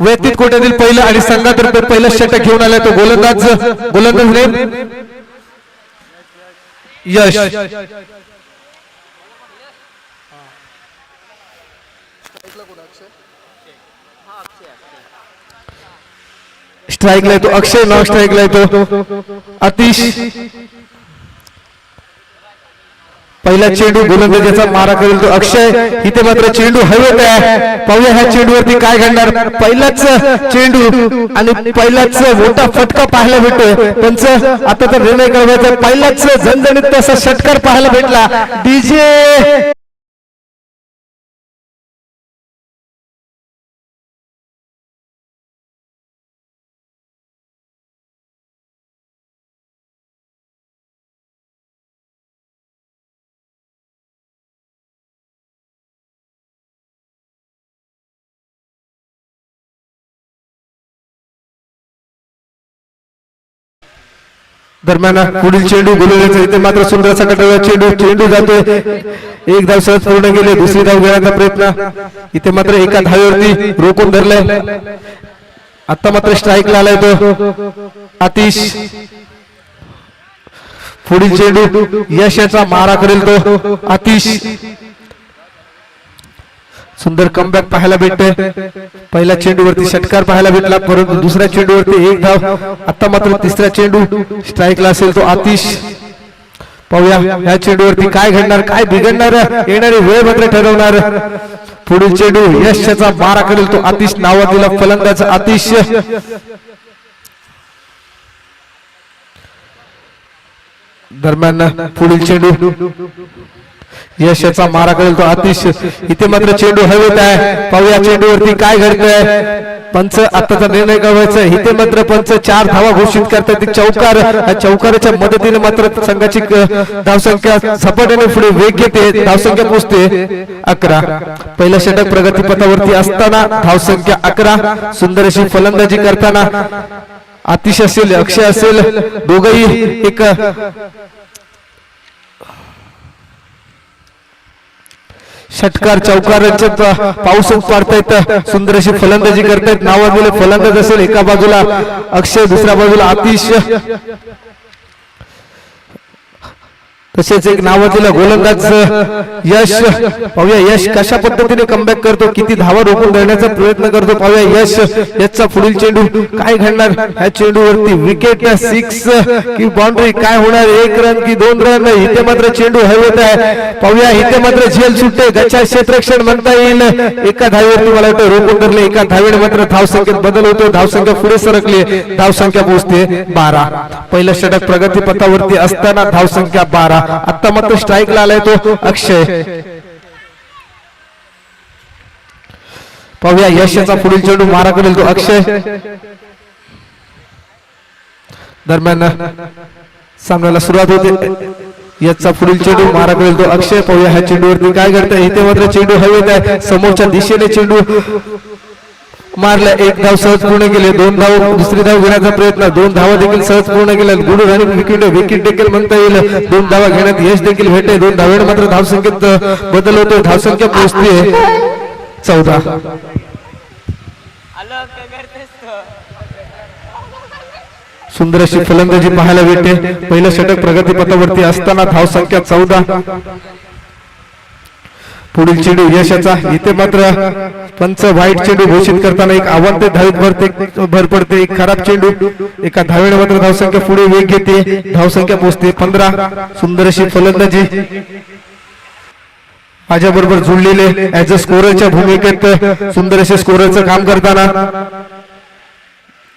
वैयक्तिक कोट्यातील पहिलं आणि संघातर्फे पहिलं षटक घेऊन आलाय तो गोलंदाज यश। स्ट्राइकला तो अक्षय, नॉन स्ट्राइकला तो आतिश। पहिला चेंडू गोलंदाजाचा मारा करेल तो अक्षय, इथे मात्र चेंडू हवेत आहे। पाहूया ह्या चेंडूवरती काय घडणार। पहिलाच चेंडू आणि पहिलाच मोठा फटका पाहायला भेटतोय। पंच आता तर निर्णय करायचा, पहिलाच झणझणीत असा षटकार पाहायला भेटला। डीजे दरम्यान पुढील चेंडू गोलंदाजाचा, इथे मात्र सुंदर असा कटलेला चेंडू जातोय। एक धाव सहज पूर्ण केले, दुसरी धाव घेण्याचा प्रयत्न, इथे मात्र एका धावेवरती रोखून धरलाय। आता मात्र स्ट्राइकला आलाय तो आतिश। पुढील चेंडू यशाचा मारा करेल तो आतिश। सुंदर कमबॅक पाहायला भेटतोय। पहिल्या चेंडूवरती षटकार पाहायला भेटला, परंतु दुसऱ्या चेंडूवरती एक धाव। आता मात्र तिसरा चेंडू स्ट्राइकला असेल तो आतिश। पाहूया ह्या चेंडूवरती काय घडणार, काय बिघडणार, येणारी वेळ मात्र ठरवणार। पुढील चेंडू यशाचा मारा करेल तो आतिश, नावाजलेला फलंदाज आतिश। दरम्यान पुढील चेंडू यशाचा मारा करेल तो आतिश, इथे मात्र चेंडू हवेत आहे। पाहूया चेंडूवरती काय घडतंय। पंच आताचा निर्णय कळवायचा, इथे मात्र पंच 4 धावा घोषित करतात। चौकार, चौकाराच्या मदतीने मात्र संघाची धावसंख्या झपाट्याने पुढे वेग घेते। धावसंख्या पोहोचते 11। पहिलं षटक प्रगतीपथावरती असताना धावसंख्या 11। सुंदर अशी फलंदाजी करताना आतिश असेल, अक्षय असेल, दोघही एक षटकार चौकारांचे पाऊसच पाडतायत। सुंदर अशी फलंदाजी करतायत। नावाजलेले फलंदाज असेल एका बाजूला अक्षय, दुसऱ्या बाजूला आतिश, तसेच एक नावाजलेला गोलंदाज यश। पाहूया यश कशा पद्धतीने कमबॅक करतो, किती धावा रोखून धरण्याचा प्रयत्न करतो। पाहूया यशचा पुढील चेंडू काय घडणार। ह्या चेंडूवरती विकेट, 6 की बाउंड्री, काय होणार, 1 रन की 2 रन। इथे मात्र चेंडू हवेत आहे। पाहूया इथे मात्र झेल सुटते, गच्चा क्षेत्ररक्षण म्हणता येईल। एका धावेवरती मला वाटतं रोखून धरले, एका धावेने मात्र धावसंख्येत बदल होतो। धावसंख्या पुढे सरकली, धावसंख्या पोहोचते 12। पहिलं षटक प्रगतीपथावरती असताना धावसंख्या 12। आता मात्र स्ट्राइकला आलाय तो अक्षय। पाहूया यशाचा पुढील चेंडू मारा करेल तो अक्षय। दरम्यान सामन्याला सुरुवात होते। याचा पुढील चेंडू मारा करेल तो अक्षय। पाहूया ह्या चेंडूवरती काय घडतंय। इथे मात्र चेंडू हवेत आहे, समोरच्या दिशेने चेंडू मारला। 1 धाव सहज पूर्ण केले, 2 धाव, दुसरी धाव घेण्याचा प्रयत्न, 2 धावा देखील सहज पूर्ण केल्या। गुड रनिंग विकेट देखील म्हणता येईल। 2 धावा घेण्यात यश देखील भेटते। 2 धावेने मात्र धावसंख्येत बदल होतो। धावसंख्या पोहोचते 14। सुंदर अशी फलंदाजी पाहायला भेटते। पहिलं षटक प्रगतीपथावरती असताना धावसंख्या 14। पुढील चेंडू यशाचा, इथे मात्र पंच व्हाईट चेंडू घोषित करताना एक आव्हान धावीत भर पडते। एक खराब चेंडू, एका धावेने मात्र धावसंख्या पुढे वेग घेते। धावसंख्या पोहोचते 15। सुंदर अशी फलंदाजी माझ्या बरोबर जुळलेले ऍज अ स्कोररच्या भूमिकेत सुंदर असे स्कोररचं काम करताना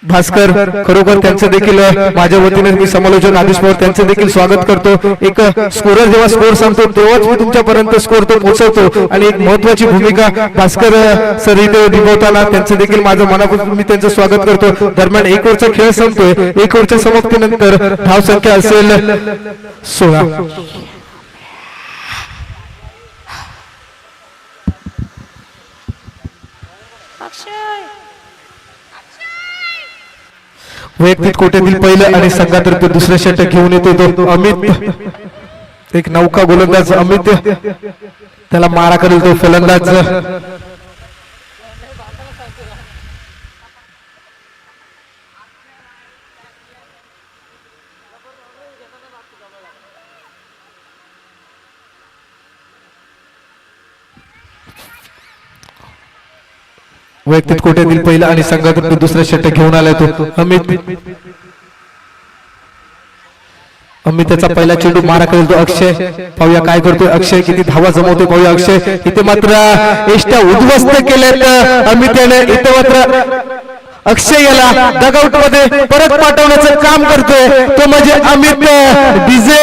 भास्कर, खरोखर त्यांचं देखील माझ्या वतीने मी समालोचक आदेश पवार त्यांचं देखील स्वागत करतो। एक स्कोरर जेव्हा स्कोर सांगतो तेव्हाच मी तुमच्यापर्यंत स्कोर तो पोहोचवतो आणि एक महत्वाची भूमिका भास्कर सर इथे निभवताना त्यांचं देखील माझं मनापासून मी त्यांचं स्वागत करतो। दरम्यान 1 ओव्हरचा खेळ संपतोय। 1 ओव्हरच्या समाप्तीनंतर धावसंख्या असेल 16। वैयक्तिक कोट्यातील पहिलं आणि संघातर्फे दुसरं षटक घेऊन येतो तो अमित। एक नौका गोलंदाज अमित, त्याला मारा करेल तो फलंदाज वैयक्तिक कोट्यातील पहिला आणि संघातून दुसरा षटक घेऊन आलाय तो अमित त्याचा पहिला चेंडू मारा करेल तो अक्षय. पाहूया काय करतोय अक्षय, किती धावा जमवतोय पाहूया अक्षय. इथे मात्र एष्टा उद्ध्वस्त केलेत अमित याने. इथे मात्र अक्षय याला डगआउट मध्ये परत पाठवण्याचं काम करतोय तो म्हणजे अमित डीजे.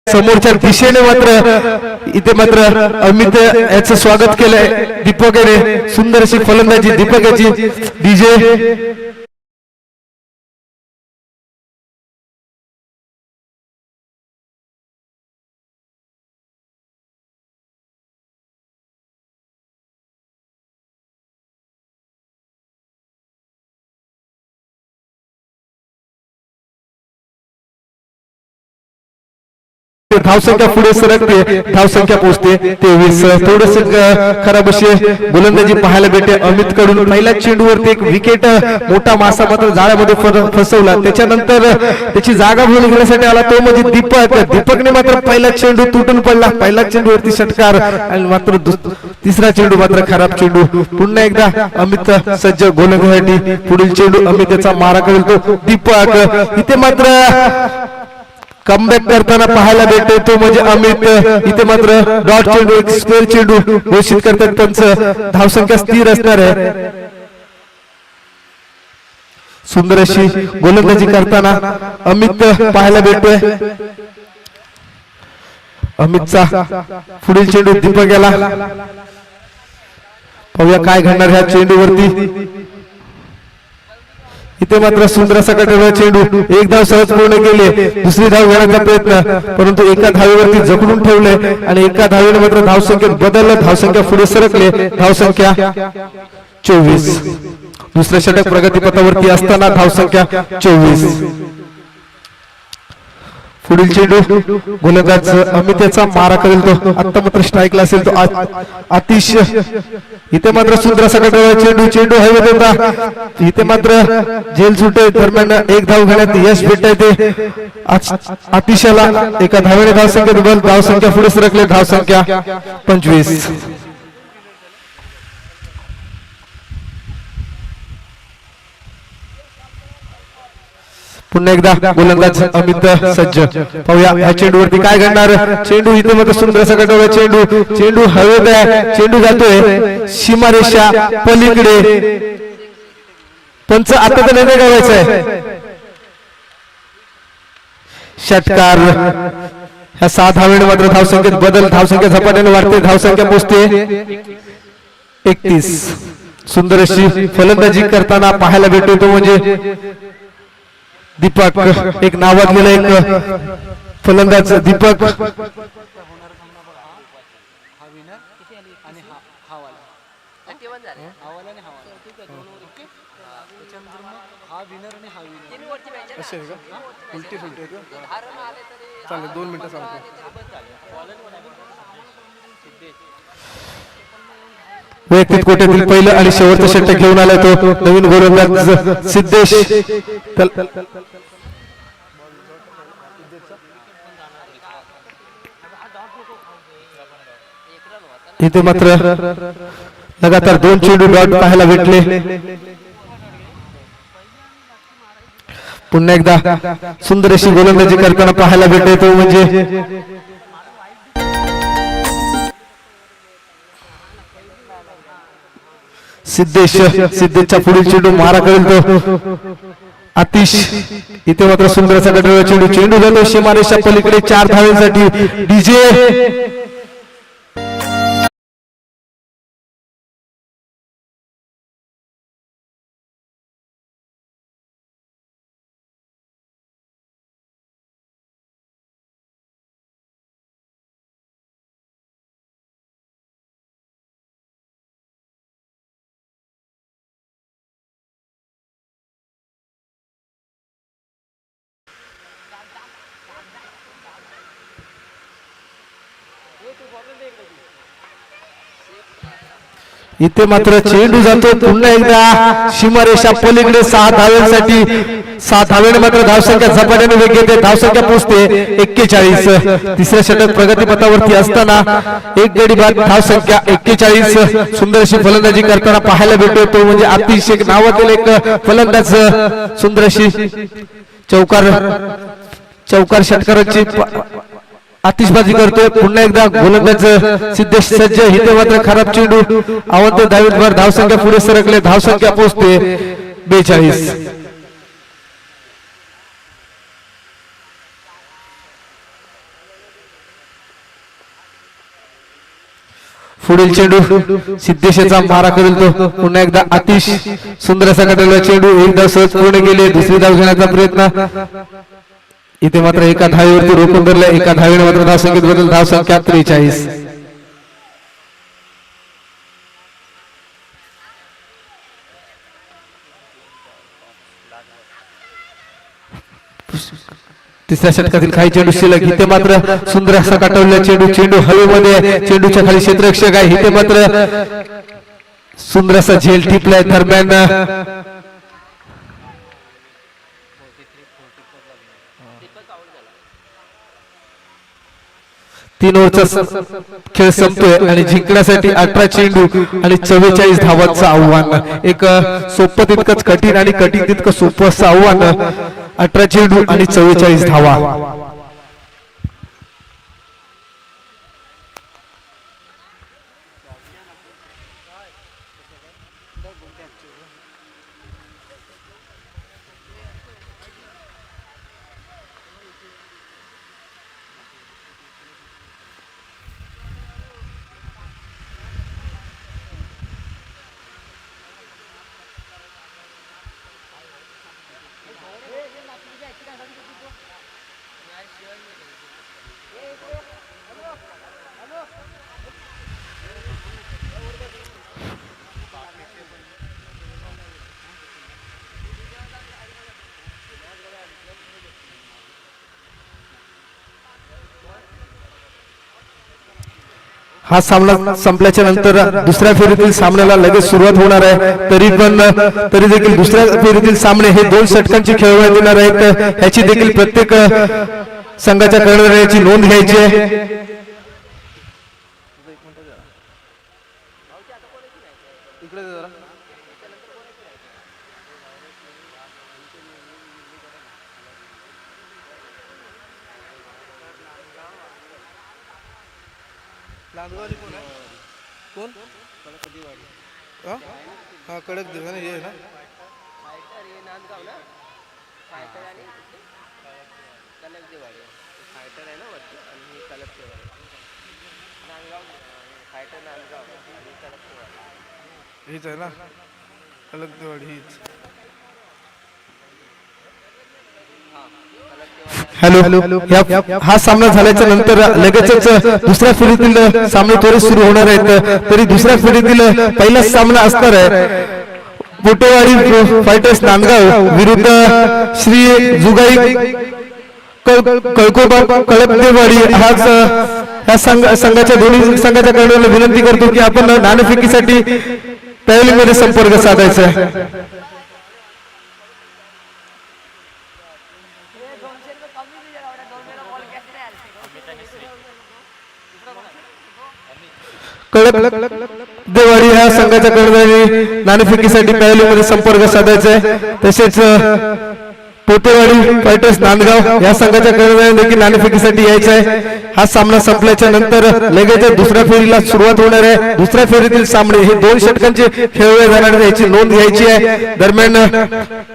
समोरच्या दिशेने मात्र इथे मात्र अमित याचं स्वागत केलंय दीपक याने. सुंदर अशी फलंदाजी दीपक याची. डीजे धावसंख्या पुढे सरकते, धावसंख्या पोहोचते 23. थोडस खराब अशी गोलंदाजी पाहायला भेटते अमित कडून. पहिल्या चेंडूवरती एक विकेट मोठा मासा मात्र जाळ्यामध्ये फसवला. त्याच्यानंतर त्याची जागा भरून घेण्यासाठी आला तो म्हणजे दीपक. दीपकने मात्र पहिला चेंडू तुटून पडला. पहिल्या चेंडूवरती षटकार आणि मात्र तिसरा चेंडू मात्र खराब चेंडू. पुन्हा एकदा अमित सज्ज गोलंदाजीसाठी. पुढील चेंडू अमित याचा मारा करेल तो दीपक. इथे मात्र कमबॅक करताना पाहायला भेटते तो म्हणजे अमित. इथे मात्र डॉट चेंडू एक स्क्वेअर चेंडू घोषित करतात. त्यांचं धावसंख्या स्थिर असणार आहे. सुंदर अशी गोलंदाजी करताना अमित पाहायला भेटतोय. अमितचा पुढील चेंडू दीपक याला. पाहूया काय घडणार ह्या चेंडूवरती. इथे मात्र सुंदर असा कटलेला चेंडू. एक धाव सहज पूर्ण केले. दुसरी धाव घेण्याचा प्रयत्न परंतु एका धावेवरती जखडून ठेवले आणि एका धावेने मात्र धावसंख्येत बदललं. धावसंख्या पुढे सरकले. धावसंख्या 24. दुसऱ्या षटक प्रगतीपथावरती असताना धावसंख्या 24. पुढील चेंडू गोलंदाज अमित याचा मारा करेल तो. आता मात्र स्ट्राईकला असेल तो आतिश. इथे मात्र सुंदर असा चेंडू. चेंडू हवेत होता. इथे मात्र झेल सुटे दरम्यान एक धाव घेण्यात यश भेटते आतिशाला. एका धावेने धावसंख्या बदल. धावसंख्या पुढे सरकले. धावसंख्या 25. पुन्हा एकदा गोलंदाज अमित सज्ज. पाहूया या चेंडूवरती काय घडणार. चेंडू इथे मात्र सुंदर असा कटवला चेंडू. चेंडू हवेत आहे. चेंडू जातोय सीमारेषा पलीकडे. पंच आता तर निर्णय करायचा आहे. षटकार. ह्या 6 धावेने मात्र धावसंख्येत बदल. धावसंख्या झपाट्याने वाढते. धावसंख्या पोहोचते 31. सुंदर अशी फलंदाजी करताना पाहायला भेटतो तो म्हणजे दीपक. एक नावाजलेला एक फलंदाज दीपक. चालेल 2 मिनिटं सांगतो. वैयक्तिक कोट्यातील पहिलं आणि शेवटचं षटक घेऊन आलाय तो नवीन गोलंदाज सिद्धेश. इथे मात्र लगातार 2 चेंडू डॉट पाहायला भेटले. पुन्हा एकदा सुंदर अशी गोलंदाजी करताना पाहायला भेटते तो म्हणजे सिद्धेशच्या पुढील चेंडू मारा करेल तो आतिश. इथे मात्र सुंदर असा गटोळा चेंडू जातो सीमारेषा पलीकडे 4 धावांसाठी डीजे. इथे मात्र चेंडू जातो पुन्हा एकदा सीमारेषा पलीकडे 6 धावांसाठी. 7 धावेने मात्र धावसंख्या झपाट्याने वेग घेते. धावसंख्या पोहोचते 41. तिसऱ्या षटक प्रगतीपथावरती असताना एक गडी बाद धावसंख्या 41. सुंदर अशी फलंदाजी करताना पाहायला भेटतो तो म्हणजे आतिश शेख नावातील एक फलंदाज. सुंदर अशी चौकार षटकाराची आतिषबाजी करतोय. पुन्हा एकदा गोलंदाज सिद्धेश सज्ज. इथे मात्र खराब चेंडू अवंत धावेवर. धावसंख्या पुढे सरकले. धावसंख्या पोहोचते 42. पुढील चेंडू सिद्धेशचा मारा करेल तो पुन्हा एकदा आतिश. सुंदर असा काढलेला चेंडू एकदा सहज पूर्ण केले. दुसरी धाव घेण्याचा प्रयत्न. इथे मात्र एका धावेवरती रोखून धरले. एका धावेने मात्र धावसंख्येत बदल. धावसंख्या 43. तिसऱ्या षटकातील काही चेंडू शिल्लक. इथे मात्र सुंदर असा काटवलेला चेंडू हवेमध्ये. चेंडूच्या खाली क्षेत्ररक्षक आहे. इथे मात्र सुंदर असा झेल टिपलाय. दरम्यान 3 ओव्हरचा खेळ संपतोय आणि जिंकण्यासाठी 18 चेंडू आणि 44 धावांचं आव्हान. एक सोपं तितकंच कठीण आणि कठीण तितकं सोपं असं आव्हान. 18 चेंडू आणि 44 धावा. हा सामना संपल्याच्या नंतर दुसऱ्या फेरीतील सामन्याला लगेच सुरुवात होणार आहे. तरी देखील दुसऱ्या फेरीतील सामने हे 2 षटकांची खेळवण्यात येणार आहेत. ह्याची देखील प्रत्येक संघाच्या कर्णधाराची नोंद घ्यायची आहे. कोण हा कडक दिवा ना ये ना हीच आहे ना कलक दिवाळी हीच. हॅलो. हा सामना झाल्याच्या नंतर लगेचच दुसऱ्या फेरीतील सामने त्वरित सुरू होणार आहेत. तरी दुसऱ्या फेरीतील पहिला सामना असणार आहे पोटेवाडी फायटर्स नांदगाव विरुद्ध श्री जुगाई कळकोबा कळपदेवाडी. हाच या संघाच्या दोन्ही संघाच्या खेळाडूंना विनंती करतो की आपण नाणेफेकीसाठी पॅव्हलियनमध्ये संपर्क साधायचा आहे. देवाडी ह्या संघाच्या कर्णधारांनी नाणेफेकीसाठी पॅव्हलियनमध्ये संपर्क साधायचा आहे. तसेच पोतेवाडी फायटर्स नांदगाव या संघाच्या कर्णधारांनी देखील नाणेफेकीसाठी यायचं आहे। हा सामना संपल्याच्या नंतर लगेच दुसऱ्या फेरीला सुरुवात होणार आहे। दुसऱ्या फेरीतील सामने हे 2 षटकांचे खेळले जाणार आहेत, याची नोंद घ्यायची आहे। दरम्यान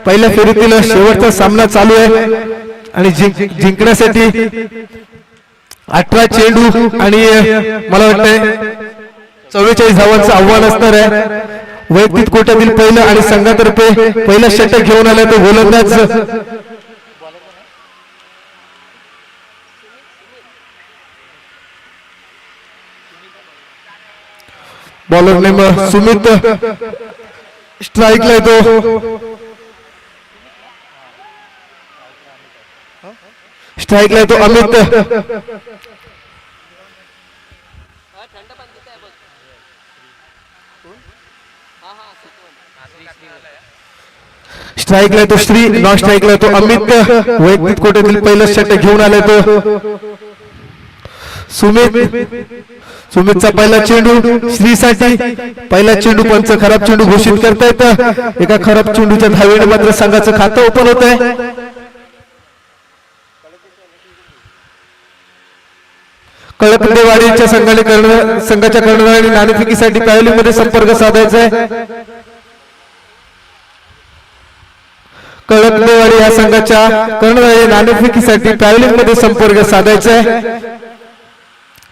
पहिल्या फेरीतील शेवटचा सामना चालू आहे आणि जिंकण्यासाठी 18 चेंडू आणि मला वाटतंय 44 धावांचं आव्हान असणार आहे। वैयक्तिक कोट्यातील पहिलं आणि संघातर्फे पहिलं षटक घेऊन आले तो गोलंदाज बॉलर नेम सुमित, स्ट्राईकला येतो अमित, स्ट्राईकला येतो श्री, नॉन स्ट्राईकला येतो अमित। वैयक्तिक कोट्यातील पहिलं षटक घेऊन आले तो सुमितचा पहिला चेंडू श्रीसाठी, पहिला चेंडू पंच खराब चेंडू घोषित करतायत। एका खराब चेंडूच्या धावेने मात्र संघाचं खातं ओपन होत आहे। कळपदेवाडीच्या संघाच्या कर्णधारांनी नाणेफेकीसाठी पॅव्हलियनमध्ये संपर्क साधायचा आहे। कळपदेवाडी या संघाच्या कर्णधारांनी नाणेफेकीसाठी पॅव्हलियनमध्ये संपर्क साधायचा आहे।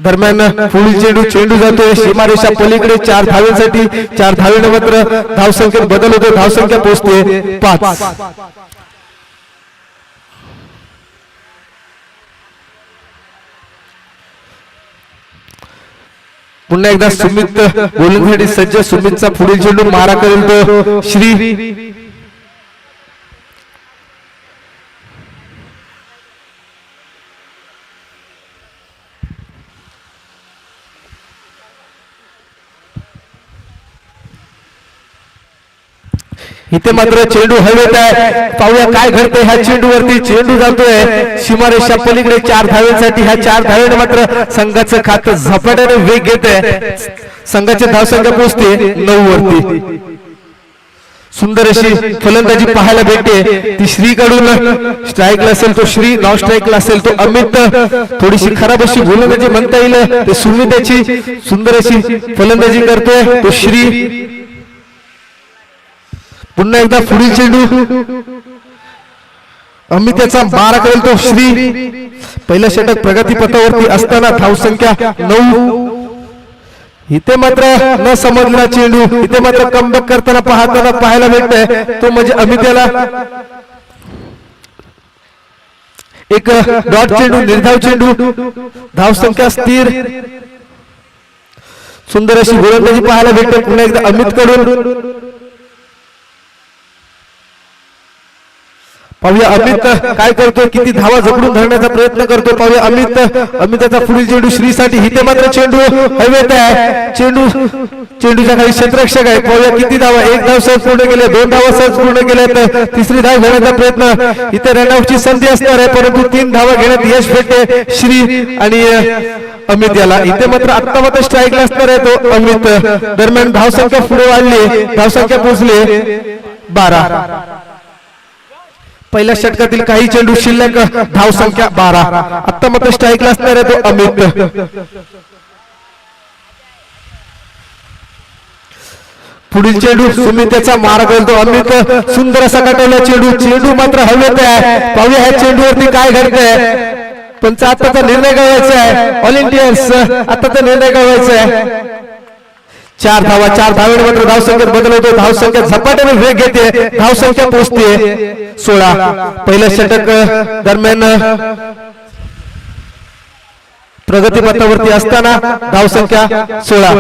दरम्यान पुढील चेंडू जातोय सीमारेषा पलीकडे 4 धावांसाठी, 4 धावेने मात्र धावसंख्येत बदल होतो, धावसंख्या पोहोचते 5। पुन्हा एकदा सुमित गोलंदाजीसाठी सज्ज। सुमितचा पुढील चेंडू मारा करेल तो श्री, इथे मात्र चेंडू हवेत आहे। पाहूया काय घडतंय ह्या चेंडूवरती। चेंडू जातोय सीमारेषा पलीकडे 4 धावेसाठी, ह्या 4 धावेने मात्र संघाचं खातं झपाट्याने वेग घेत आहे। संघाची धावसंख्या पोहोचते 9 वरती। सुंदर अशी फलंदाजी पाहायला भेटते ती श्रीकडून। स्ट्राईकला असेल तो श्री, नॉन स्ट्राईकला असेल तो अमित। थोडीशी खराब अशी गोलंदाजी म्हणता येईल ते सुमितची। सुंदर अशी फलंदाजी करतोय तो श्री। पुन्हा एकदा पुढील चेंडू अमित याचा मारा करेल तो श्री। पहिलं षटक प्रगतीपथावरती असताना धावसंख्या 9। इथे मात्र न समजला चेंडू, इथे मात्र कमबॅक करताना पाहायला भेटतंय तो म्हणजे अमित याला एक डॉट चेंडू, निर्धाव चेंडू, धावसंख्या स्थिर। सुंदर अशी गोलंदाजी पाहायला भेटते पुन्हा एकदा अमित कडून। पाहूया अमित काय करतोय, किती धावा जपडून धरण्याचा प्रयत्न करतोय। पाहूया अमितचा पुढील चेंडू श्रीसाठी। इथे मात्र चेंडू हवेत आहे। चेंडूच्या खाली क्षेत्ररक्षक आहे। पाहूया किती धावा, 1 धाव सहज पूर्ण केले, 2 धावा सहज पूर्ण केल्या, तिसरी धाव घेण्याचा प्रयत्न। इथे रनआउटची संधी असणार आहे परंतु 3 धावा घेण्यात यश भेटते श्री आणि अमित याला। इथे मात्र आत्ता मात्र स्ट्राईकला असणार आहे तो अमित। दरम्यान धावसंख्या पुढे वाढली, धावसंख्या पोहोचली 12। पहिल्या षटकातील काही चेंडू शिल्लक, धावसंख्या 12। आता मात्र स्ट्राईकला असणार आहे तो अमित। पुढील चेंडू सुमित याचा मारा करतो अमित। सुंदर असा काटवला चेंडू मात्र हवेत आहे। पाहूया ह्या चेंडूवरती काय घडतंय। पंच आताचा निर्णय कळवायचा आहे। ऑल इंडियन्स आताचा निर्णय कळवायचा आहे। 4 धावेने मात्र धावसंख्येत बदल होतो, धावसंख्या झपाट्याने वेग घेते, धावसंख्या पोहोचते 16। पहिलं षटक दरम्यान प्रगतीपथावरती असताना धावसंख्या 16।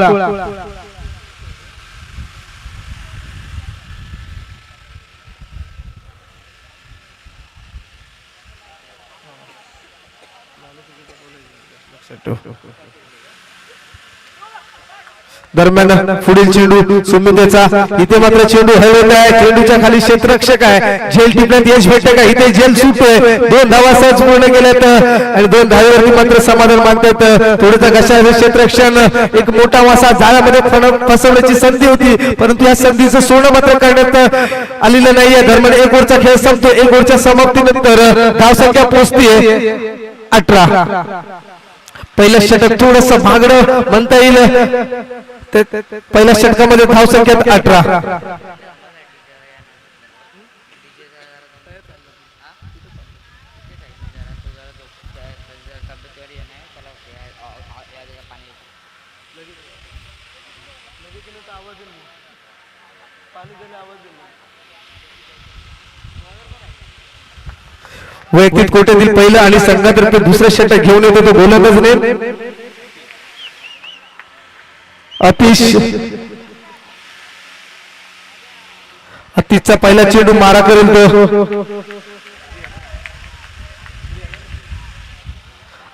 दरम्यान पुढील चेंडू सुमितचा। इथे मात्र चेंडू हवेत आहे, चेंडूच्या खाली क्षेत्ररक्षक आहे। झेल टिपण्यात यश भेटते का, इथे झेल सुटतोय। 2 धावा सहज पूर्ण केल्यात आणि 2 धावेवरती मात्र समाधान मानतात। थोडंसं घशा क्षेत्ररक्षण एक मोठा वासा जाळ्यामध्ये फसवण्याची संधी होती परंतु या संधीचं सोनं मात्र करण्यात आलेलं नाहीये. दरम्यान एक ओव्हरचा खेळ संपतो. एक ओव्हरच्या समाप्तीनंतर धावसंख्या पोहोचते 18. पहिल्या षटक थोडस भागडं म्हणता येईल. पहिल्या षटकामध्ये धावसंख्या 18. वैयक्तिक कोट्यातील पहिलं आणि संघातर्फे दुसरं षटक घेऊन येतो तो गोलंदाज नाही. अतिशचा पहिला चेंडू मारा करेल तो.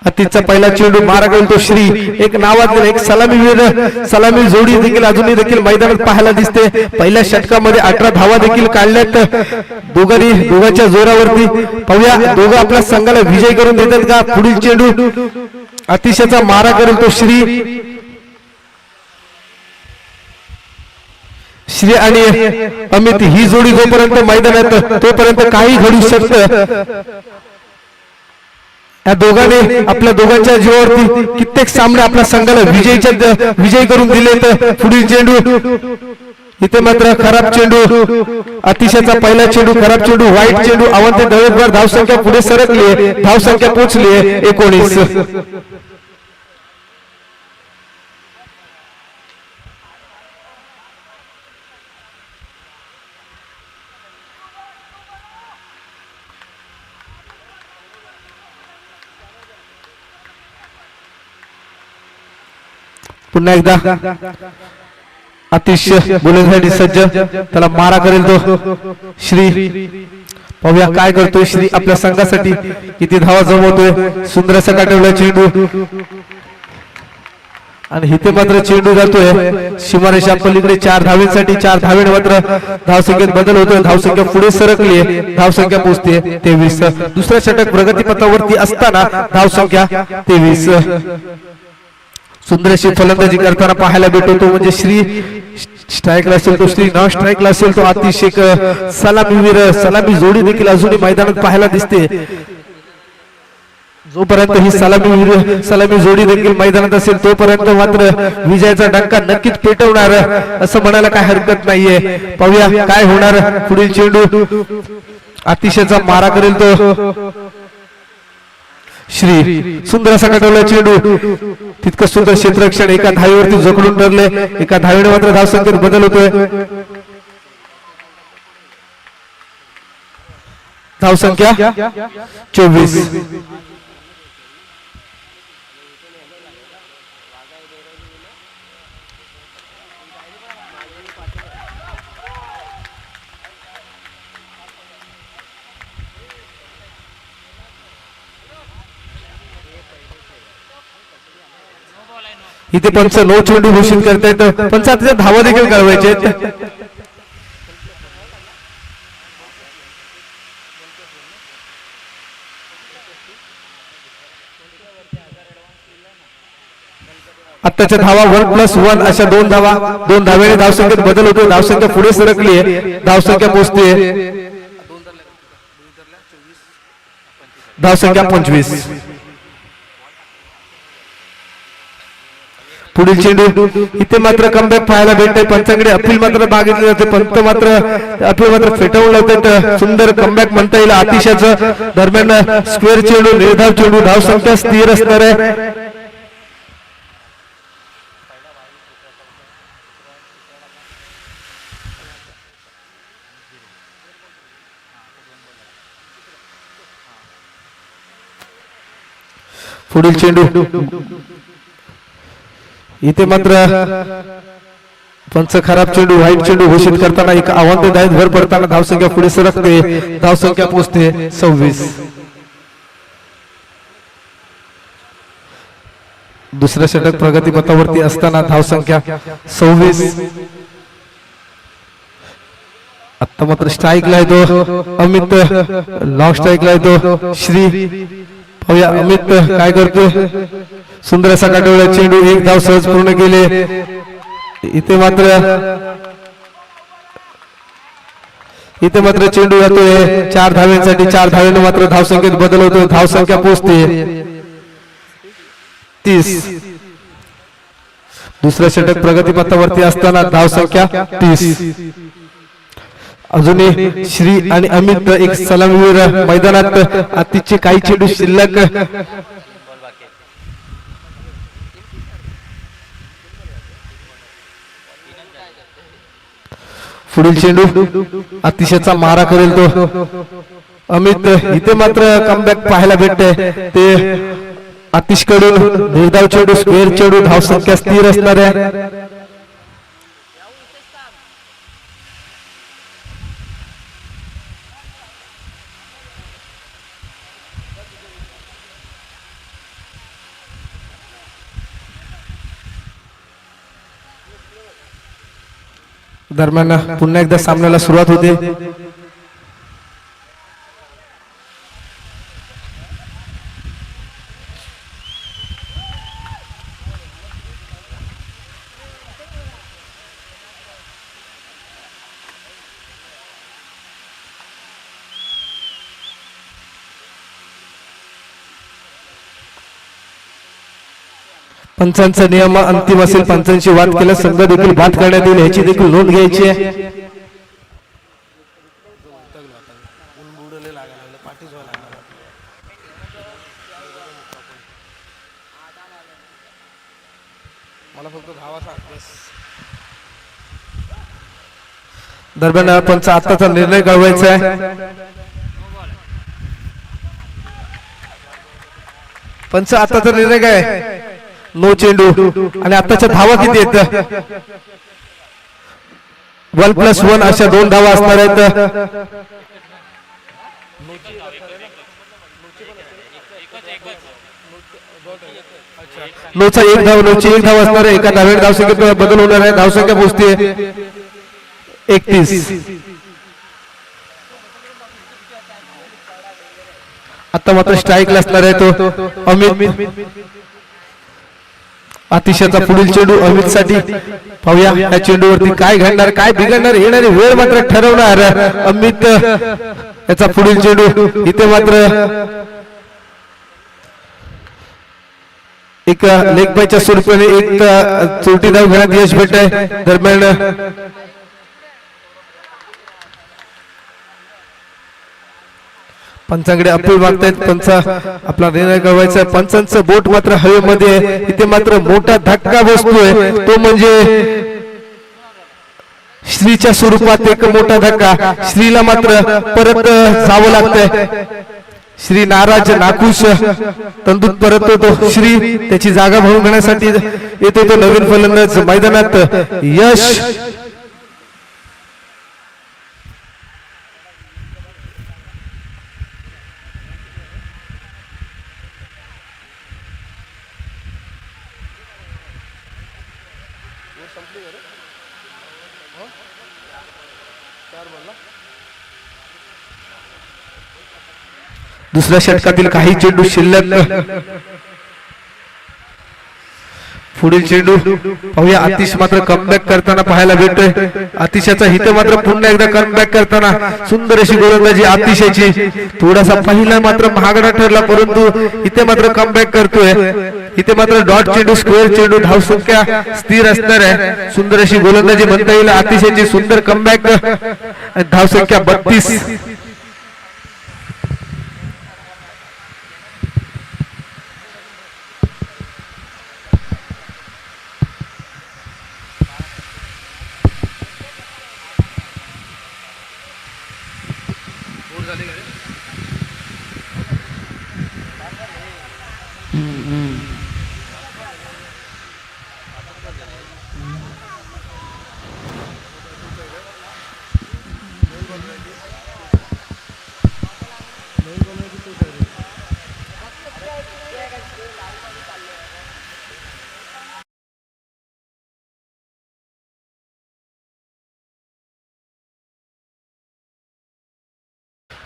अतिशचा पहिला चेंडू मारा करेल तो श्री. एक नावातला एक सलामीवीर, सलामी जोडी देखील अजूनही देखील मैदानात पाहायला दिसते. पहिल्या षटकामध्ये 18 धावा देखील काढल्यात दोघांच्या जोरावरती. पाहूया दोघं आपल्या संघाला विजय करून देतात का. पुढील चेंडू अतिशयचा मारा करेल तो श्री आणि अमित. ही जोडी जोपर्यंत मैदानात तोपर्यंत काही घडू शकतं. या दोघांनी आपल्या दोघांच्या जीवावरती कित्येक सामने आपल्या संघाला विजय करून दिले. तर पुढील चेंडू इथे मात्र खराब चेंडू. अतिशयचा पहिला चेंडू खराब चेंडू. वाईट चेंडू. अवंती दळेकर. धावसंख्या पुढे सरकली. धावसंख्या पोहोचली 19. पुन्हा एकदा अतिशय बोलण्यासाठी सज्ज. त्याला मारा करेल तो श्री. पाहूया काय करतोय श्री आपल्या संघासाठी. किती धावा जमवतोय. सुंदर असा काढलेला चेंडू आणि इथे मात्र चेंडू जातोय सीमारेषा पलीकडे. 4 धावेसाठी. 4 धावेने मात्र धावसंख्येत बदल होतोय. धावसंख्या पुढे सरकली. धावसंख्या पोहोचते 23. दुसऱ्या षटक प्रगतीपथावरती असताना धावसंख्या 23. सुंदर अशी फलंदाजी करताना पाहायला भेटतो म्हणजे श्री. स्ट्राईकला असेल तो श्री, नॉन स्ट्राईकला असेल तो अतिशय सलामीवीर. सलामी जोडी देखील अजूनही मैदानात पाहायला दिसते. जोपर्यंत ही सलामी जोडी देखील मैदानात असेल तोपर्यंत मात्र विजयाचा डंका नक्कीच पेटवणार असं म्हणायला काय हरकत नाहीये. पाहूया काय होणार. पुढील चेंडू अतिशयचा मारा करेल तो श्री. सुंदर असा काढवला चेंडू. तितकं सुंदर क्षेत्ररक्षण. एका धावेवरती जखडून ठरले. एका धावेने मात्र धावसंख्येत बदल होतोय. धावसंख्या 24. इथे पंच नो चेंडू घोषित करतायत. पंच आता धावा देखील कळवायचे. आत्ताच्या धावा 1+1 अशा 2 धावा. 2 धावेने धावसंख्येत बदल होतो. धावसंख्या पुढे सरकली आहे. धावसंख्या पोहोचते. धावसंख्या 25. पुढील चेंडू इथे मात्र कमबॅक पाहायला भेटते. पंचांकडे अपील मात्र मागितले जाते. पंत मात्र अपील मात्र फेटाळून लावतात. सुंदर कमबॅक म्हणता येईल अतिशयचं. दरम्यान स्क्वेअर चेंडू, निर्धाव चेंडू. धावसंख्या स्थिर असणार आहे. पुढील चेंडू इथे मात्र पंच खराब चेंडू, वाईट चेंडू घोषित करताना एक आव्हानदायक भर पडताना धावसंख्या पुढे सरकते. धावसंख्या पोहोचते 26. दुसऱ्या षटक प्रगतीपथावरती असताना धावसंख्या 26. आता मात्र स्ट्राईकला येतो अमित. लॉंग स्ट्राईकला येतो श्री. पाहूया अमित काय करतो. सुंदर असा काढलेला चेंडू. 1 धाव सहज पूर्ण केले. इथे मात्र इथे मात्र चेंडू येतोय 4 धाव्यांसाठी. 4 धाव्याने मात्र धावसंख्येत बदल होतोय. धावसंख्या पोहोचते 30. दुसऱ्या षटक प्रगतीपथावरती असताना धावसंख्या 30. अजूनही श्री आणि अमित एक सलामीवीर मैदानात. अतिशय काही चेंडू शिल्लक. पुढील चेंडू अतिशयचा मारा करेल तो अमित. इथे मात्र कमबॅक पाहायला भेटते ते आतिश कडून. निर्धाव चेंडू, स्क्वेअर चेंडू, धावसंख्या स्थिर असणार आहे. दरम्यान पुन्हा एकदा सामन्याला सुरुवात होते. पंचांचा नियम अंतिम असेल. पंचांशी वाद केला संघ देखील बाद करण्यात येईल याची देखील नोंद घ्यायची आहे. मला फक्त धावा सांगतेस. दरम्यान पंच आताचा निर्णय कळवायचा आहे. पंच आताचा निर्णय काय? नो चेंडू. आणि आताच्या धावा किती आहेत? 1+1 अशा 2 धावा असणार आहेत. नोचा 1 धाव, नोची 1 धाव असणार आहे. एका धावेत धावसंख्येत बदल होणार आहे. धावसंख्या पोहोचते 31. आता मात्र स्ट्राईकला असणार आहे तो अमित. अतिशयचा पुढील चेंडू अमित साठी. पाहूया या चेंडूवरती काय घडणार, काय बिघडणार. येणारी वेळ मात्र ठरवणार अमित. याचा पुढील चेंडू. इथे मात्र एक लेग बायच्या स्वरूपाने एक चोटी धाव घेण्यात यश भेट आहे. दरम्यान पंचांकडे अपील मागतायत. पंच आपला निर्णय कळवायचा आहे. पंचांचं बोट मात्र हवेमध्ये आहे. इथे मात्र मोठा धक्का बसतोय. तो म्हणजे श्रीच्या स्वरूपात एक मोठा धक्का. श्रीला मात्र परत जावं लागतंय. श्री नाराज, नाखुश, तंदूत परत होतो. श्री त्याची जागा भरून घेण्यासाठी येतो तो नवीन फलंदाज मैदानात. यश दुसऱ्या षटकातील काही चेंडू शिल्लक. पुढील चेंडू पाहूया. आतिश मात्र कमबॅक करताना पाहायला भेटतोय. आतिशाचा हित मात्र पुन्हा एकदा कमबॅक करताना सुंदर अशी गोलंदाजी आतिशाची. थोडासा पहिला मात्र महागडा ठरला परंतु इथे मात्र कमबॅक करतोय. इथे मात्र डॉट चेंडू, स्क्वेअर चेंडू, धावसंख्या स्थिर असणार आहे. सुंदर अशी गोलंदाजी म्हणता येईल आतिशाची. सुंदर कमबॅक. धावसंख्या 32.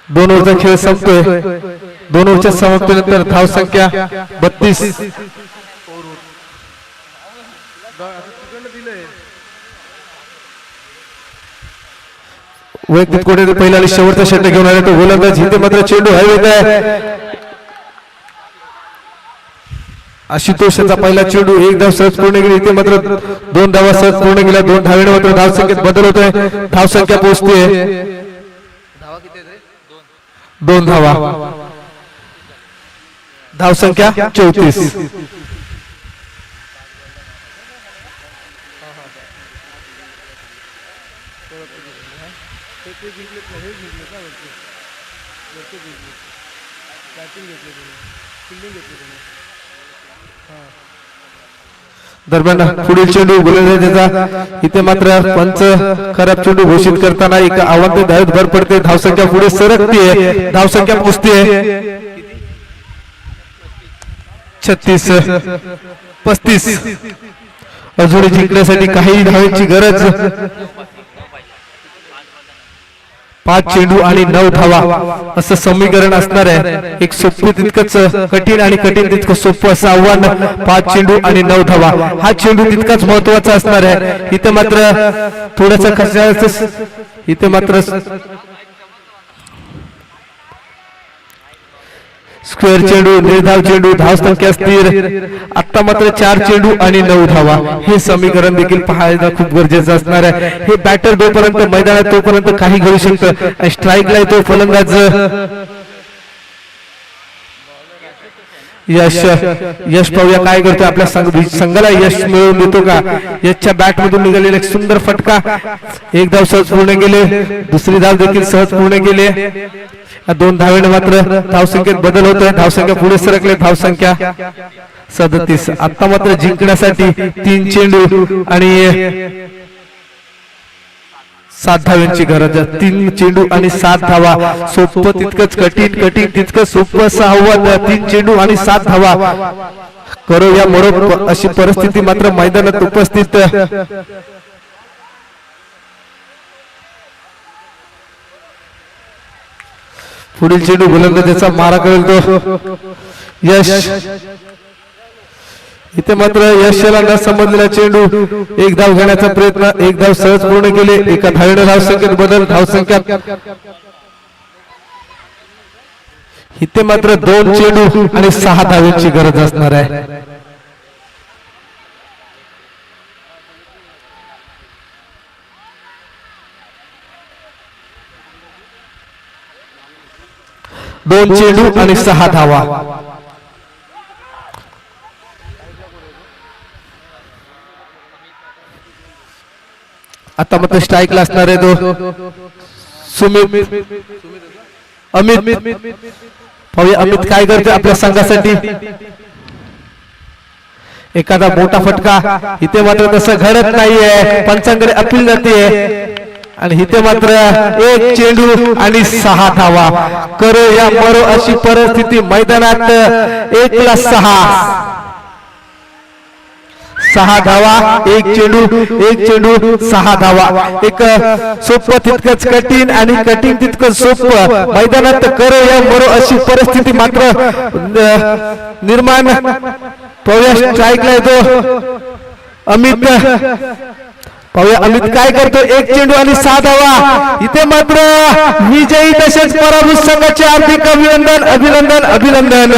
दोन ओव्हरचा खेळ संपतोय. 2 ओव्हरच्या समाप्तीनंतर धावसंख्या 32. वैयक्तिक कोट्यातील पहिला आणि शेवटचा षटक घेऊन आले तो गोलंदाज. इथे मात्र चेंडू हवेत आहे. आशुतोषचा पहिला चेंडू 1 धाव सहज पूर्ण केली. इथे मात्र 2 धावा सहज पूर्ण केल्या. 2 धावेने मात्र धावसंख्येत बदल होतोय. धावसंख्या पोहोचते 2 धावा. धावसंख्या 34. दरम्यान पुढील चेंडू गोलंदाजाचा. इथे मात्र पंच खराब चेंडू घोषित करताना एक आव्हान धावेत भर पडते. धावसंख्या पुढे सरकते. धावसंख्या पोहोचते 36-35. अजून जिंकण्यासाठी काही धावांची गरज. 5 चेंडू आणि 9 धावा असं समीकरण असणार आहे. एक सोपं तितकंच कठीण आणि कठीण तितकं सोपं असं आव्हान. 5 चेंडू आणि 9 धावा हा चेंडू तितकाच महत्वाचा असणार आहे. इथे मात्र थोडंसं खर्चाचं. इथे मात्र स्क्वेअर चेंडू, निर्धाव चेंडू, धावसंख्या स्थिर. आता मात्र 4 चेंडू आणि 9 धावा हे समीकरण देखील पाहायला खूप गरजेचं असणार आहे. हे बॅटर जोपर्यंत मैदानात तोपर्यंत काही घडू शकतं. स्ट्राईकला येतो फलंदाज. यश पाहूया काय करतो. आपल्या संघाला यश मिळवून देतो का. यशच्या बॅट मधून निघालेला एक सुंदर फटका. 1 धाव सहज पूर्ण केले. दुसरी धाव देखील सहज पूर्ण केले. 2 धावेने मात्र धावसंख्येत बदल होतोय. धावसंख्या पुढे सरकले. धावसंख्या 37. आता मात्र जिंकण्यासाठी 3 चेंडू आणि 7 धाव्यांची गरज. 3 चेंडू आणि 7 धावा. सोपं तितकंच कठीण, कठीण तितकं सोपं असं आव्हान. 3 चेंडू आणि 7 धावा करो या मरो अशी परिस्थिती मात्र मैदानात उपस्थित. पुढील चेंडू गोलंदाजाचा मारा करेल तो यश. इथे मात्र यशाला न समजलेला चेंडू. 1 धाव घेण्याचा प्रयत्न. 1 धाव सहज पूर्ण केले. एका धावेने धावसंख्येत बदल. धावसंख्या इथे मात्र 2 चेंडू आणि 6 धावेची गरज असणार आहे. दोन चेंडू आणि 6 धावा. आता मात्र स्ट्राईकला असणार आहे तो सुमित. अमित पाहूया अमित काय करते आपल्या संघासाठी. एखादा मोठा फटका. इथे मात्र तसं घडत नाहीये. पंचांकडे अपील जाते. आणि इथे मात्र 1 चेंडू आणि 6 धावा. करो या मरो अशी परिस्थिती मैदानात. 1ला 6 धावा. 1 चेंडू 6 धावा. एक सोपं तितकंच कठीण आणि कठीण तितकं सोपं मैदानात. करो या मरो अशी परिस्थिती मात्र निर्माण. पाहूया स्ट्राईकला येतो अमित. पाहूया अमित काय करतो. 1 चेंडू आणि 6 धावा. इथे मात्र विजयी तसेच पराभूत संघाचे हार्दिक अभिनंदन.